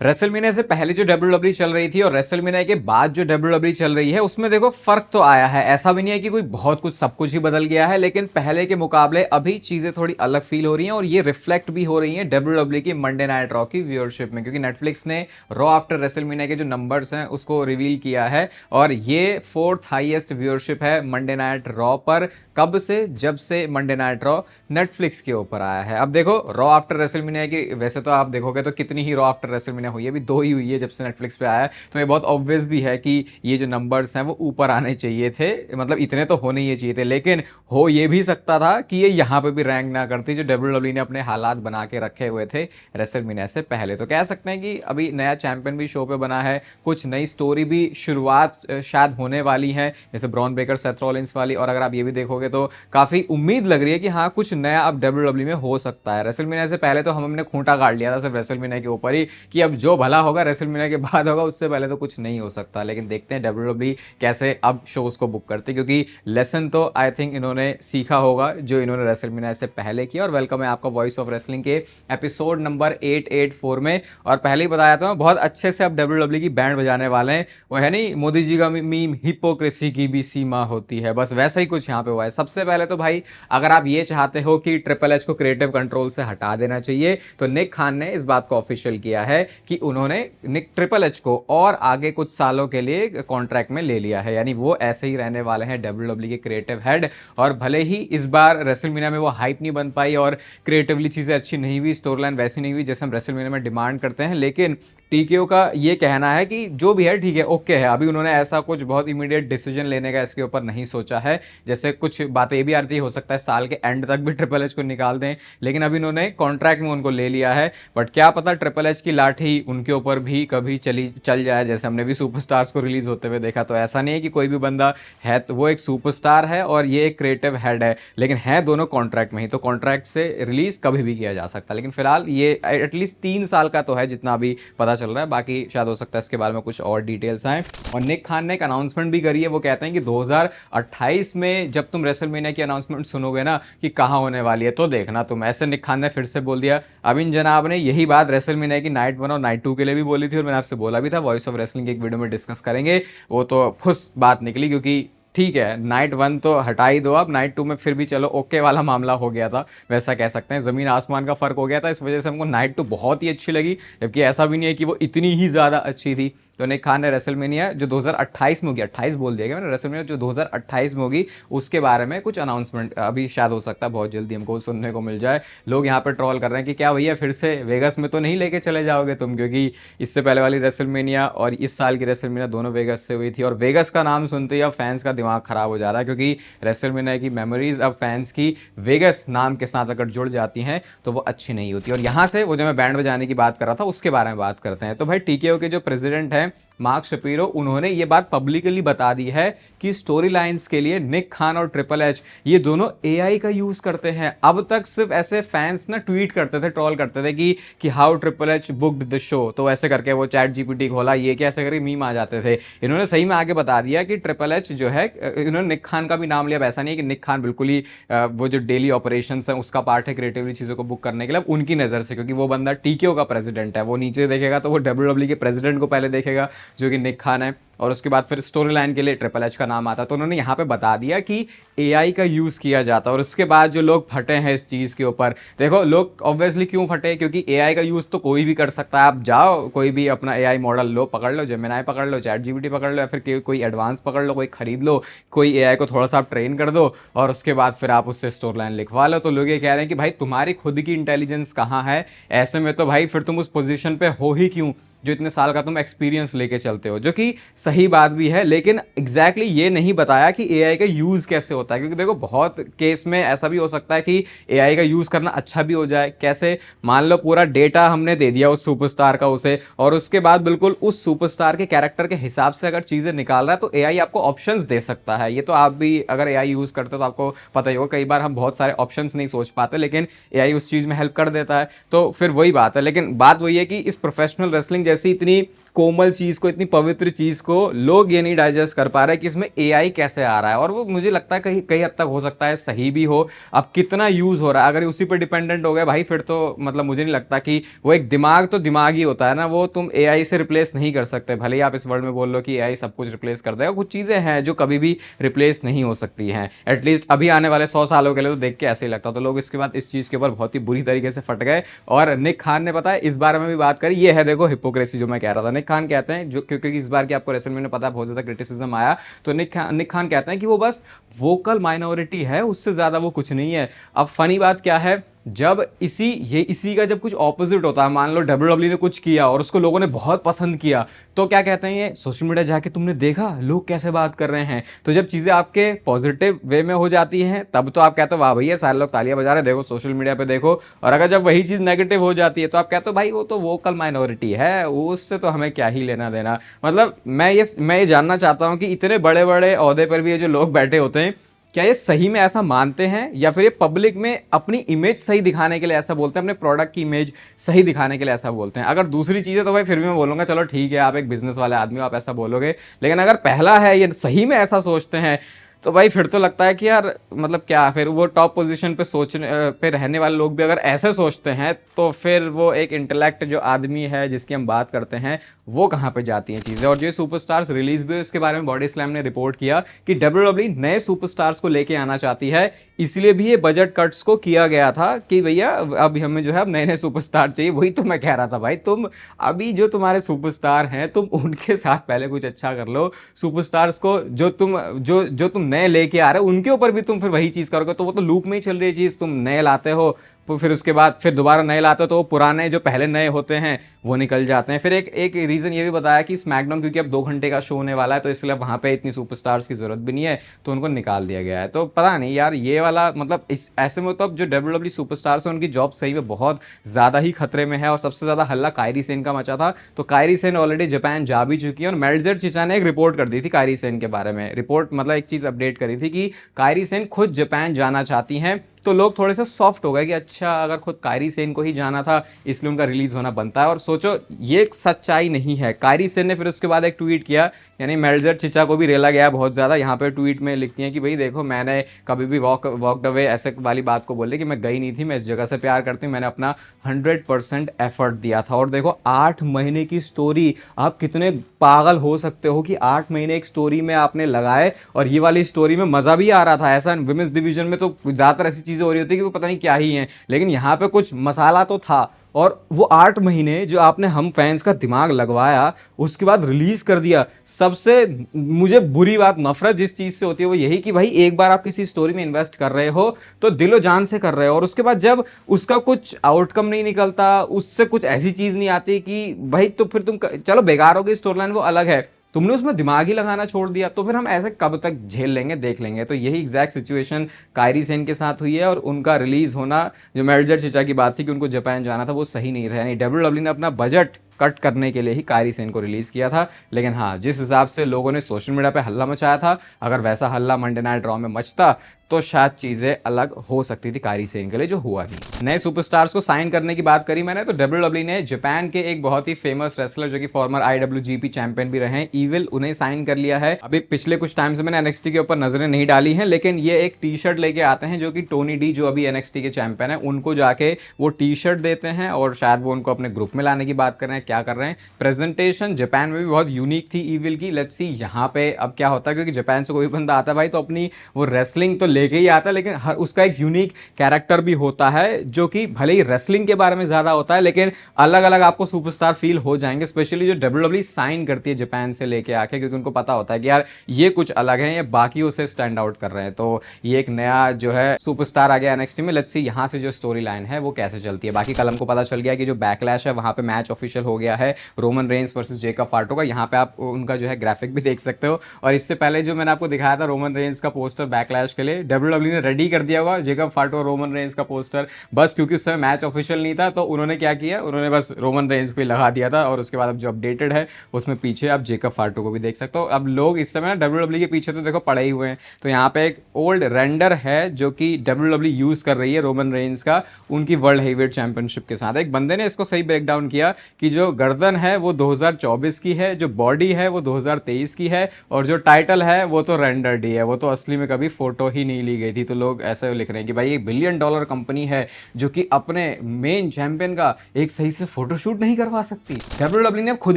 WrestleMania से पहले जो डब्ल्यूडब्ल्यू चल रही थी और रेसलमेनिया के बाद जो डब्ल्यूडब्ल्यू चल रही है उसमें देखो फर्क तो आया है। ऐसा भी नहीं है कि कोई बहुत कुछ सब कुछ ही बदल गया है, लेकिन पहले के मुकाबले अभी चीजें थोड़ी अलग फील हो रही हैं और ये रिफ्लेक्ट भी हो रही हैं डब्ल्यूडब्ल्यू की मंडे नाइट रॉ की व्यूअरशिप में, क्योंकि नेटफ्लिक्स ने रॉ आफ्टर रेसलमेनिया के जो नंबर्स हैं उसको रिवील किया है और ये फोर्थ हाईएस्ट व्यूअरशिप है मंडे नाइट रॉ पर। कब से? जब से मंडे नाइट रॉ नेटफ्लिक्स के ऊपर आया है। अब देखो रॉ आफ्टर रेसलमेनिया की, वैसे तो आप देखोगे तो कितनी ही रॉ आफ्टर रेसलमेनिया हुई है, अभी 2 ही हुई है जब से नेटफ्लिक्स पे आया है, तो ये बहुत ऑब्वियस भी है कि ये जो नंबर्स हैं वो ऊपर आने चाहिए थे, मतलब इतने तो होने ही चाहिए थे। लेकिन हो ये भी सकता था कि ये यहाँ पे भी रैंक ना करती जो डब्ल्यूडब्ल्यू ने अपने हालात बना के रखे हुए थे रेसलमेनिया से पहले। तो कह सकते हैं कि अभी नया चैंपियन भी शो पे बना है, कुछ नई स्टोरी भी शुरुआत शायद होने वाली है, जैसे ब्रॉन ब्रेकर सेथ रॉलिंस वाली। और अगर आप ये भी देखोगे तो काफी उम्मीद लग रही है कि हाँ कुछ नया अब डब्ल्यूडब्ल्यू में हो सकता है। रेसलमेनिया से पहले तो हमने खूंटा गाड़ लिया था सिर्फ रेसलमेनिया के ऊपर ही कि अब जो भला होगा रेसलमेनिया के बाद होगा, उससे पहले तो कुछ नहीं हो सकता। लेकिन देखते हैं डब्ल्यूडब्ल्यू कैसे अब शोज को बुक करते, क्योंकि लेसन तो आई थिंक इन्होंने सीखा होगा जो इन्होंने रेसलमेनिया से पहले किया। और वेलकम है आपका वॉइस ऑफ रेसलिंग के एपिसोड नंबर 884 में। और पहले ही बताया था बहुत अच्छे से अब डब्ल्यूडब्ल्यू की बैंड बजाने वाले हैं, वो है नहीं मोदी जी का मीम, हिपोक्रेसी की भी सीमा होती है, बस वैसा ही कुछ यहाँ पे हुआ है। सबसे पहले तो भाई अगर आप ये चाहते हो कि ट्रिपल एच को क्रिएटिव कंट्रोल से हटा देना चाहिए तो निक खान ने इस बात को ऑफिशियल किया है कि उन्होंने निक ट्रिपल एच को और आगे कुछ सालों के लिए कॉन्ट्रैक्ट में ले लिया है, यानी वो ऐसे ही रहने वाले हैं डब्ल्यूडब्ल्यू के क्रिएटिव हेड। और भले ही इस बार रेसलमेनिया में वो हाइप नहीं बन पाई और क्रिएटिवली चीजें अच्छी नहीं हुई, स्टोरी लाइन वैसी नहीं हुई जैसे हम रेसलमेनिया में डिमांड करते हैं, लेकिन टीकेओ का ये कहना है कि जो भी है ठीक है, ओके है। अभी उन्होंने ऐसा कुछ बहुत इमीडिएट डिसीजन लेने का इसके ऊपर नहीं सोचा है, जैसे कुछ बातें ये भी आती हो सकता है साल के एंड तक भी ट्रिपल एच को निकाल दें, लेकिन अभी इन्होंने कॉन्ट्रैक्ट में उनको ले लिया है। बट क्या पता ट्रिपल एच की लाठी उनके ऊपर भी कभी चल जाए, जैसे हमने भी सुपरस्टार्स को रिलीज होते हुए देखा। तो ऐसा नहीं है कि कोई भी बंदा है तो वो एक सुपरस्टार है और ये एक क्रिएटिव हेड है, लेकिन है दोनों कॉन्ट्रैक्ट में ही, तो कॉन्ट्रैक्ट से रिलीज कभी भी किया जा सकता है। लेकिन फिलहाल ये एटलीस्ट 3 साल का तो है जितना अभी पता चल रहा है, बाकी शायद हो सकता है इसके बारे में कुछ और डिटेल्स आए। और निक खान ने एक अनाउंसमेंट भी करी है, वो कहते हैं कि 2028 में जब तुम रेसलमेनिया की अनाउंसमेंट सुनोगे ना कि कहाँ होने वाली है तो देखना तुम, ऐसे निक खान ने फिर से बोल दिया। अभी जनाब ने यही बात रेसलमेनिया की नाइट 1 और नाइट 2 के लिए भी बोली थी और मैंने आपसे बोला भी था वॉइस ऑफ रेसलिंग की एक वीडियो में डिस्कस करेंगे, वो तो फुस बात निकली, क्योंकि ठीक है नाइट 1 तो हटा ही दो, अब नाइट 2 में फिर भी चलो ओके वाला मामला हो गया था, वैसा कह सकते हैं, जमीन आसमान का फर्क हो गया था। इस वजह से हमको नाइट 2 बहुत ही अच्छी लगी, जबकि ऐसा भी नहीं है कि वो इतनी ही ज़्यादा अच्छी थी। तो निक खान ने रेसलमेनिया जो 2028 में होगी, 28 बोल दिया गया मैंने, रेसलमेनिया जो 2028 में होगी उसके बारे में कुछ अनाउंसमेंट अभी शायद हो सकता है बहुत जल्दी हमको सुनने को मिल जाए। लोग यहाँ पर ट्रॉल कर रहे हैं कि क्या भैया फिर से वेगस में तो नहीं लेके चले जाओगे तुम, क्योंकि इससे पहले वाली रेसलमेनिया और इस साल की रेसलमेनिया दोनों वेगस से हुई थी और वेगस का नाम सुनते ही अब फैंस का दिमाग खराब हो जा रहा है, क्योंकि रेसलमेनिया की मेमोरीज अब फैंस की वेगस नाम के साथ अगर जुड़ जाती हैं तो वो अच्छी नहीं होती। और यहाँ से वो जो मैं बैंड बजाने की बात कर रहा था उसके बारे में बात करते हैं। तो भाई टीकेओ के जो प्रेसिडेंट हैं मार्क शपीरो, उन्होंने ये बात पब्लिकली बता दी है कि स्टोरी लाइंस के लिए निक खान और ट्रिपल एच ये दोनों एआई का यूज करते हैं। अब तक सिर्फ ऐसे फैंस ना ट्वीट करते थे, ट्रोल करते थे कि how triple H booked the show, तो ऐसे करके वो चैट जीपीटी खोला ये क्या ऐसे करके मीम आ जाते थे। इन्होंने सही में आगे बता दिया कि ट्रिपल एच जो है, इन्होंने निक खान का भी नाम लिया, ऐसा नहीं है कि निक खान बिल्कुल ही वो जो डेली ऑपरेशन है उसका पार्ट है क्रिएटिवली चीज़ों को बुक करने के लिए, उनकी नज़र से, क्योंकि वो बंदा टीकेओ का प्रेसिडेंट है, वो नीचे देखेगा तो वो डब्ल्यूडब्ल्यू के प्रेसिडेंट को पहले देखेगा जो कि निक खान है, और उसके बाद फिर स्टोरी लाइन के लिए ट्रिपल एच का नाम आता है। तो उन्होंने यहाँ पे बता दिया कि एआई का यूज़ किया जाता है। और उसके बाद जो लोग फटे हैं इस चीज़ के ऊपर, देखो लोग ऑब्वियसली क्यों फटे, क्योंकि एआई का यूज़ तो कोई भी कर सकता है। आप जाओ कोई भी अपना एआई मॉडल लो, पकड़ लो, जेमिनाई पकड़ लो, चैट जीपीटी पकड़ लो, या फिर कोई एडवांस पकड़ लो, कोई खरीद लो, कोई एआई को थोड़ा सा आप ट्रेन कर दो और उसके बाद फिर आप उससे स्टोरी लाइन लिखवा लो। तो लोग ये कह रहे हैं कि भाई तुम्हारी खुद की इंटेलिजेंस कहाँ है, ऐसे में तो भाई फिर तुम उस पोजीशन पे हो ही क्यों जो इतने साल का तुम एक्सपीरियंस लेके चलते हो, जो कि सही बात भी है। लेकिन एग्जैक्टली ये नहीं बताया कि एआई का यूज़ कैसे होता है, क्योंकि देखो बहुत केस में ऐसा भी हो सकता है कि एआई का यूज़ करना अच्छा भी हो जाए। कैसे? मान लो पूरा डेटा हमने दे दिया उस सुपरस्टार का उसे, और उसके बाद बिल्कुल उस सुपरस्टार के कैरेक्टर के हिसाब से अगर चीज़ें निकाल रहा है तो एआई आपको ऑप्शंस दे सकता है। ये तो आप भी अगर एआई यूज़ करते हो तो आपको पता ही होगा, कई बार हम बहुत सारे ऑप्शंस नहीं सोच पाते, लेकिन एआई उस चीज़ में हेल्प कर देता है। तो फिर वही बात है, लेकिन बात वही है कि इस प्रोफेशनल रेसलिंग जैसी इतनी कोमल चीज़ को, इतनी पवित्र चीज़ को लोग ये नहीं डाइजेस्ट कर पा रहे कि इसमें एआई कैसे आ रहा है। और वो मुझे लगता है कहीं कई हद तक हो सकता है सही भी हो। अब कितना यूज़ हो रहा है, अगर उसी पर डिपेंडेंट हो गए भाई, फिर तो मतलब मुझे नहीं लगता कि वो एक दिमाग तो दिमाग ही होता है ना, वो तुम एआई से रिप्लेस नहीं कर सकते। भले ही आप इस वर्ल्ड में बोल लो कि एआई सब कुछ रिप्लेस कर देगा, कुछ चीज़ें हैं जो कभी भी रिप्लेस नहीं हो सकती हैं। एटलीस्ट अभी आने वाले 100 सालों के लिए तो देख के ऐसे ही लगता। तो लोग इसके बाद इस चीज़ के ऊपर बहुत ही बुरी तरीके से फट गए। और निक खान ने पता है इस बारे में भी बात करी। ये है देखो हिपोक्रेसी जो मैं कह रहा था। निक खान कहते हैं, जो क्योंकि इस बार की आपको रेसलमेनिया में पता है बहुत ज़्यादा क्रिटिसिज्म आया, तो निक खान कहते हैं कि वो बस वोकल माइनॉरिटी है, उससे ज़्यादा वो कुछ नहीं है। अब फनी बात क्या है, जब इसी का जब कुछ ऑपोजिट होता है, मान लो डब्ल्यूडब्ल्यू ने कुछ किया और उसको लोगों ने बहुत पसंद किया, तो क्या कहते हैं ये सोशल मीडिया जाके तुमने देखा लोग कैसे बात कर रहे हैं। तो जब चीज़ें आपके पॉजिटिव वे में हो जाती हैं तब तो आप कहते हो वाह भैया सारे लोग तालियां बजा रहे, देखो सोशल मीडिया पे देखो। और अगर जब वही चीज़ नेगेटिव हो जाती है तो आप कहते हो भाई वो तो वोकल माइनॉरिटी है, उससे तो हमें क्या ही लेना देना। मतलब मैं ये जानना चाहता हूँ कि इतने बड़े बड़े ओहदे पर भी ये जो लोग बैठे होते हैं, क्या ये सही में ऐसा मानते हैं या फिर ये पब्लिक में अपनी इमेज सही दिखाने के लिए ऐसा बोलते हैं, अपने प्रोडक्ट की इमेज सही दिखाने के लिए ऐसा बोलते हैं। अगर दूसरी चीज़ है तो भाई फिर भी मैं बोलूँगा चलो ठीक है, आप एक बिजनेस वाले आदमी हो, आप ऐसा बोलोगे। लेकिन अगर पहला है ये सही में ऐसा सोचते हैं, तो भाई फिर तो लगता है कि यार मतलब क्या, फिर वो टॉप पोजीशन पे सोचने पे रहने वाले लोग भी अगर ऐसे सोचते हैं तो फिर वो एक इंटेलेक्ट जो आदमी है जिसकी हम बात करते हैं वो कहाँ पे जाती हैं चीज़ें। और जो सुपरस्टार्स रिलीज भी हुए उसके बारे में बॉडी स्लैम ने रिपोर्ट किया कि डब्ल्यूडब्ल्यू नए सुपरस्टार्स को लेके आना चाहती है, इसलिए भी ये बजट कट्स को किया गया था कि भैया अब हमें जो है अब नए नए सुपरस्टार चाहिए। वही तो मैं कह रहा था भाई, तुम अभी जो तुम्हारे सुपरस्टार हैं तुम उनके साथ पहले कुछ अच्छा कर लो। सुपरस्टार्स को जो तुम नए लेके आ रहे हो उनके ऊपर भी तुम फिर वही चीज़ करोगे तो वो तो लूप में ही चल रही है चीज़। तुम नए लाते हो तो फिर उसके बाद फिर दोबारा नए लाते हो तो वो पुराने जो पहले नए होते हैं वो निकल जाते हैं। फिर एक रीज़न ये भी बताया कि स्मैकडाउन क्योंकि अब 2 घंटे का शो होने वाला है तो इसलिए वहाँ पे इतनी सुपरस्टार्स की ज़रूरत भी नहीं है, तो उनको निकाल दिया गया है। तो पता नहीं यार ये वाला मतलब इस ऐसे में तो अब जो डब्ल्यूडब्ल्यू सुपरस्टार्स हैं उनकी जॉब सही में बहुत ज़्यादा ही खतरे में है। और सबसे ज़्यादा हल्ला कायरी सेन का मचा था, तो कायरी सेन ऑलरेडी जापान जा भी चुकी है। और मेल्जर चिचा ने एक रिपोर्ट कर दी थी कायरी सेन के बारे में, रिपोर्ट मतलब एक चीज़ अपडेट करी थी कि कायरी सेन खुद जापान जाना चाहती हैं। तो लोग थोड़े से सॉफ्ट हो गए कि अच्छा अगर खुद कायरी सेन को ही जाना था इसलिए उनका रिलीज होना बनता है। और सोचो ये एक सच्चाई नहीं है। कायरी सेन ने फिर उसके बाद एक ट्वीट किया, यानी मेल्जर चिचा को भी रेला गया बहुत ज़्यादा। यहाँ पे ट्वीट में लिखती हैं कि भाई देखो मैंने कभी भी वॉकड अवे ऐसे वाली बात को बोले कि मैं गई नहीं थी, मैं इस जगह से प्यार करती हूँ, मैंने अपना 100% एफर्ट दिया था। और देखो 8 महीने की स्टोरी, आप कितने पागल हो सकते हो कि 8 महीने एक स्टोरी में आपने लगाए। और ये वाली स्टोरी में मज़ा भी आ रहा था। ऐसा विमेंस डिवीजन में तो ज़्यादातर ऐसी चीज़ें हो रही होती है कि वो पता नहीं क्या ही हैं, लेकिन यहाँ पे कुछ मसाला तो था। और वो 8 महीने जो आपने हम फैंस का दिमाग लगवाया उसके बाद रिलीज कर दिया। सबसे मुझे बुरी बात, नफरत जिस चीज़ से होती है वो यही कि भाई एक बार आप किसी स्टोरी में इन्वेस्ट कर रहे हो तो दिलो जान से कर रहे हो, और उसके बाद जब उसका कुछ आउटकम नहीं निकलता, उससे कुछ ऐसी चीज़ नहीं आती कि भाई तो फिर तुम चलो बेकार हो गई स्टोरी लाइन वो अलग है, तुमने उसमें दिमाग ही लगाना छोड़ दिया, तो फिर हम ऐसे कब तक झेल लेंगे, देख लेंगे। तो यही एग्जैक्ट सिचुएशन कायरी सेन के साथ हुई है। और उनका रिलीज होना, जो मेल्जर चिचा की बात थी कि उनको जापान जाना था, वो सही नहीं था। यानी डब्ल्यूडब्ल्यू ने अपना बजट कट करने के लिए ही कायरी सेन को रिलीज किया था। लेकिन हाँ, जिस हिसाब से लोगों ने सोशल मीडिया पे हल्ला मचाया था, अगर वैसा हल्ला मंडे नाइट ड्रॉ में मचता तो शायद चीज़ें अलग हो सकती थी कायरी सेन के लिए, जो हुआ नहीं। नए सुपरस्टार्स को साइन करने की बात करी मैंने, तो डब्ल्यूडब्ल्यू ने जापान के एक बहुत ही फेमस रेसलर जो कि फॉर्मर IWGP चैंपियन भी रहे हैं, ईविल, उन्हें साइन कर लिया है। अभी पिछले कुछ टाइम से मैंने NXT के ऊपर नजरें नहीं डाली हैं, लेकिन ये एक टी शर्ट लेके आते हैं जो कि टोनी डी, जो अभी NXT के चैंपियन है, उनको जाके वो टी शर्ट देते हैं और शायद वो उनको अपने ग्रुप में लाने की बात कर रहे हैं, क्या कर रहे हैं। प्रेजेंटेशन जापान में भी बहुत यूनिक थी ईविल की। लेट्स सी यहाँ पे अब क्या होता है, क्योंकि जापान से कोई बंदा आता है भाई तो अपनी वो रेसलिंग तो लेके ही आता है, लेकिन हर उसका एक यूनिक कैरेक्टर भी होता है जो कि भले ही रेसलिंग के बारे में ज़्यादा होता है, लेकिन अलग अलग आपको सुपरस्टार फील हो जाएंगे। स्पेशली जो डब्ल्यूडब्ल्यू साइन करती है जापान से लेके आके, क्योंकि उनको पता होता है कि यार ये कुछ अलग है, ये बाकियों से स्टैंड आउट कर रहे हैं। तो ये एक नया जो है सुपरस्टार आ गया NXT में। लेट्स सी यहाँ से जो स्टोरी लाइन है वो कैसे चलती है। बाकी कल हमको पता चल गया कि जो बैकलैश है वहाँ पे मैच ऑफिशियल हो गया है रोमन रेंस वर्सेस जेकब फार्टो का। यहाँ पे आप उनका जो है ग्राफिक भी देख सकते हो। और इससे पहले जो मैंने आपको दिखाया था रोमन रेंस का पोस्टर बैकलैश के लिए, डब्ल्यूडब्ल्यू ने रेडी कर दिया होगा जेकब फार्टो रोमन रेंस का पोस्टर, बस क्योंकि उस समय मैच ऑफिशियल नहीं था तो उन्होंने क्या किया, उन्होंने बस रोमन रेंस को लगा दिया था। और उसके बाद अब जो अपडेटेड है उसमें पीछे आप जेकब फार्टो को भी देख सकते हो। अब लोग इस समय ना डब्ल्यूडब्ल्यू के पीछे तो देखो पड़े ही हुए हैं। तो यहाँ पे एक ओल्ड रेंडर है जो कि डब्ल्यूडब्ल्यू यूज कर रही है रोमन रेंस का, उनकी वर्ल्ड हेवीवेट चैंपियनशिप के साथ। एक बंदे ने इसको सही ब्रेक डाउन किया कि जो जो गर्दन है वो 2024 की है, जो बॉडी है वो 2023 की है, और जो टाइटल है वो तो रेंडर्ड ही है, वो तो असली में कभी फोटो ही नहीं ली गई थी। तो लोग ऐसे लिख रहे हैं कि भाई एक बिलियन डॉलर कंपनी है जो कि अपने मेन चैंपियन का एक सही से फोटोशूट नहीं करवा सकती। डब्ल्यूडब्ल्यू ने खुद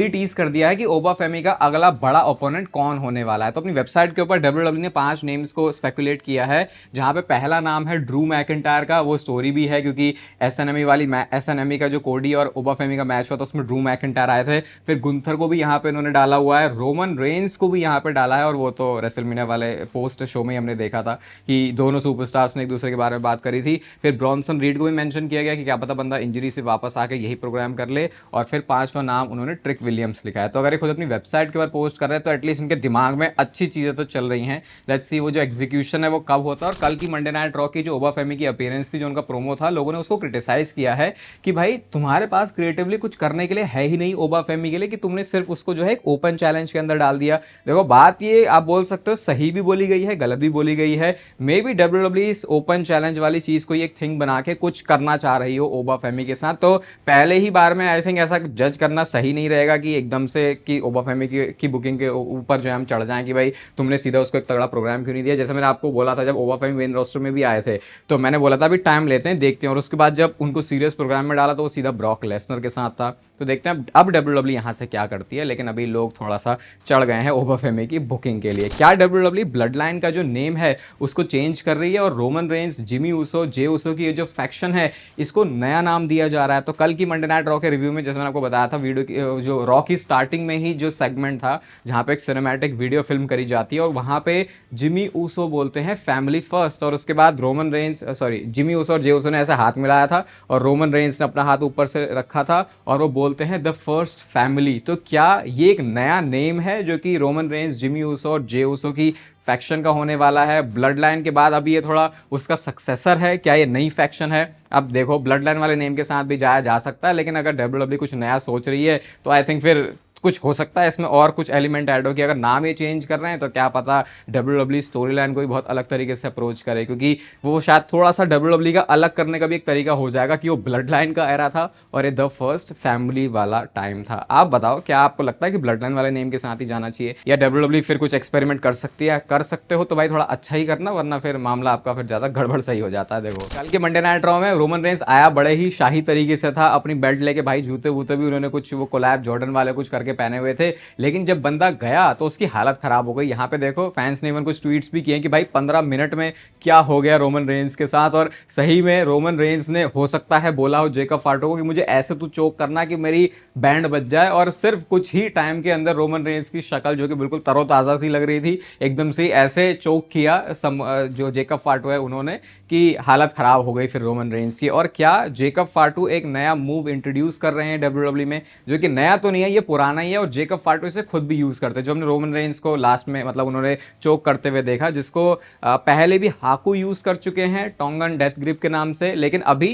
ही टीज कर दिया है कि ओबाफेमी का अगला बड़ा ओपोनेंट कौन होने वाला है। तो अपनी वेबसाइट के ऊपर डब्ल्यूडब्ल्यू ने 5 नेम्स को स्पेकुलेट किया है, जहां पे पहला नाम है ड्रू मैकिंटायर का। वो स्टोरी भी है क्योंकि एसएनएमई का जो कोडी और ओबाफेमी का मैच हुआ था उसमें ड्रू मैकिंटायर आए थे। फिर गुंथर को भी यहाँ पे उन्होंने डाला हुआ है, रोमन रेंस को भी यहाँ पे डाला है, और वो तो रेसलमेनिया वाले पोस्ट शो में हमने देखा था कि दोनों सुपरस्टार्स ने एक दूसरे के बारे में बात करी थी। फिर ब्रॉन्सन रीड को भी मेंशन किया गया कि क्या पता बंदा इंजरी से वापस आके यही प्रोग्राम कर ले। और फिर 5वां नाम उन्होंने ट्रिक विलियम्स लिखा है। तो अगर ये खुद अपनी वेबसाइट के ऊपर पोस्ट कर रहे हैं तो एटलीस्ट उनके दिमाग में अच्छी चीज़ें तो चल रही हैं। लेट्स सी वो जो एग्जीक्यूशन है वो कब होता है। और कल की मंडे नाइट रॉ की जो ओबाफेमी की अपीयरेंस थी, जो उनका प्रोमो था, लोगों ने उसको क्रिटिसाइज किया है कि भाई तुम्हारे पास क्रिएटिवली कुछ करने के लिए है ही नहीं ओबाफेमी के लिए, कि तुमने सिर्फ उसको जो है एक ओपन चैलेंज के अंदर डाल दिया। देखो बात ये आप बोल सकते हो सही भी बोली गई है, गलत भी बोली गई है। मे बी डब्ल्यूडब्ल्यूई इस ओपन चैलेंज वाली चीज को एक थिंग बना के कुछ करना चाह रही हो ओबाफेमी के साथ। तो पहले ही बार में आई थिंक ऐसा जज करना सही नहीं रहेगा कि एकदम से कि ओबाफेमी की बुकिंग के ऊपर जो है हम चढ़ जाएं कि भाई तुमने सीधा उसको एक तगड़ा प्रोग्राम क्यों नहीं दिया। जैसे मैंने आपको बोला था जब ओबाफेमी मेन रोस्टर में भी आए थे तो मैंने बोला था अभी टाइम लेते हैं, देखते हैं। और उसके बाद जब उनको सीरियस प्रोग्राम में डाला तो वो सीधा ब्रॉक लेसनर के साथ था। तो देखते हैं अब डब्ल्यूडब्ल्यू यहाँ से क्या करती है। लेकिन अभी लोग थोड़ा सा चढ़ गए हैं ओबाफेमी की बुकिंग के लिए। क्या डब्ल्यूडब्ल्यू ब्लड लाइन का जो नेम है उसको चेंज कर रही है, और Roman Reigns, Jimmy Uso, Jey Uso की ये जो फैक्शन है इसको नया नाम दिया जा रहा है। तो कल की मंडे नाइट रॉ के रिव्यू में जैसे मैंने आपको बताया था, वीडियो की जो रॉ की स्टार्टिंग में ही जो सेगमेंट था जहाँ पे एक सिनेमैटिक वीडियो फिल्म करी जाती है और वहाँ पे जिमी ऊसो बोलते हैं फैमिली फर्स्ट, और उसके बाद रोमन रेंस जिमी ऊसो और जे ऊसो ने ऐसे हाथ मिलाया था और रोमन रेंस ने अपना हाथ ऊपर से रखा था और वो बोलते हैं द फर्स्ट फैमिली। तो क्या ये एक नया नेम है जो कि रोमन रेंस, जिमी ऊसो और जे ऊसो की फैक्शन का होने वाला है ब्लड लाइन के बाद? अब ये थोड़ा उसका सक्सेसर है, क्या ये नई फैक्शन है? अब देखो ब्लड लाइन वाले नेम के साथ भी जाया जा सकता है, लेकिन अगर डब्ल्यूडब्ल्यू कुछ नया सोच रही है तो आई थिंक फिर कुछ हो सकता है इसमें और कुछ एलिमेंट ऐड हो कि अगर नाम ये चेंज कर रहे हैं तो क्या पता डब्ल्यूडब्ल्यू स्टोरी लाइन को भी बहुत अलग तरीके से अप्रोच करे, क्योंकि वो शायद थोड़ा सा डब्ल्यूडब्ल्यू का अलग करने का भी एक तरीका हो जाएगा कि वो ब्लड लाइन का एरा था और ये द फर्स्ट फैमिली वाला टाइम था। आप बताओ क्या आपको लगता है कि ब्लड लाइन वाले नेम के साथ ही जाना चाहिए या डब्ल्यूडब्ल्यू फिर कुछ एक्सपेरिमेंट कर सकती है? कर सकते हो तो भाई थोड़ा अच्छा ही करना, वरना फिर मामला आपका फिर ज्यादा गड़बड़ सही हो जाता है। देखो कल के मंडे नाइट रॉ में रोमन रेंस आया बड़े ही शाही तरीके से था, अपनी बेल्ट लेके, भाई जूते वूते भी उन्होंने कुछ वो कोलैब जॉर्डन वाले कुछ करके पहने हुए थे, लेकिन जब बंदा गया तो उसकी हालत खराब हो गई। यहाँ पे देखो फैंस ने इवन कुछ ट्वीट्स भी किए कि भाई 15 मिनट में क्या हो गया रोमन रेंस के साथ। और सही में रोमन रेंस ने हो सकता है बोला हो जेकब फाटो को कि मुझे ऐसे तू चोक करना कि मेरी बैंड बज जाए, और सिर्फ कुछ ही टाइम के अंदर रोमन रेंस की शक्ल जो कि बिल्कुल तरोताज़ा सी लग रही थी एकदम से ऐसे चोक किया जो जेकब फाटो है उन्होंने, कि हालत खराब हो गई फिर रोमन रेंस की। और क्या जेकब फाटू एक नया मूव इंट्रोड्यूस कर रहे हैं डब्ल्यूडब्ल्यू में, जो कि नया तो नहीं है, ये पुराना ही है, और जेकब फाटू इसे खुद भी यूज करते हैं। जो हमने रोमन रेंस को लास्ट में मतलब उन्होंने चोक करते हुए देखा, जिसको पहले भी हाकू यूज कर चुके हैं टोंगन डेथ ग्रिप के नाम से, लेकिन अभी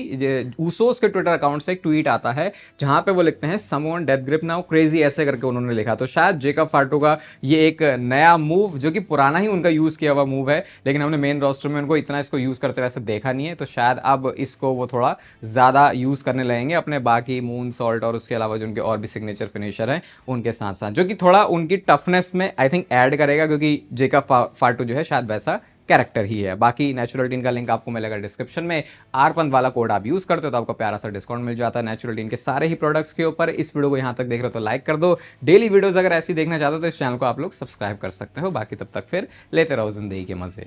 ऊसोस के ट्विटर अकाउंट से एक ट्वीट आता है जहां पे वो लिखते हैं someone death grip now crazy, ऐसे करके उन्होंने लिखा। तो शायद जेकब फाटू का ये एक नया मूव, जो कि पुराना ही उनका यूज किया हुआ मूव है, लेकिन हमने मेन रोस्टर में उनको इतना इसको यूज करते वैसे देखा नहीं है, तो शायद अब इसको वो थोड़ा ज्यादा यूज करने लगेंगे अपने बाकी मून सॉल्ट और उसके अलावा जो उनके और भी सिग्नेचर फिनिशर हैं उनके साथ साथ, जो कि थोड़ा उनकी टफनेस में आई थिंक ऐड करेगा, क्योंकि जेकब फाटू जो है शायद वैसा कैरेक्टर ही है। बाकी नेचुरल टीन का लिंक आपको मिलेगा डिस्क्रिप्शन में। आरपंथ वाला कोड आप यूज करते हो तो आपको प्यारा सा डिस्काउंट मिल जाता है नेचुरल टीन के सारे ही प्रोडक्ट्स के ऊपर। इस वीडियो को यहाँ तक देख रहे हो तो लाइक कर दो। डेली वीडियोस अगर ऐसी देखना चाहते हो तो इस चैनल को आप लोग सब्सक्राइब कर सकते हो। बाकी तब तक फिर लेते रहो जिंदगी के मजे।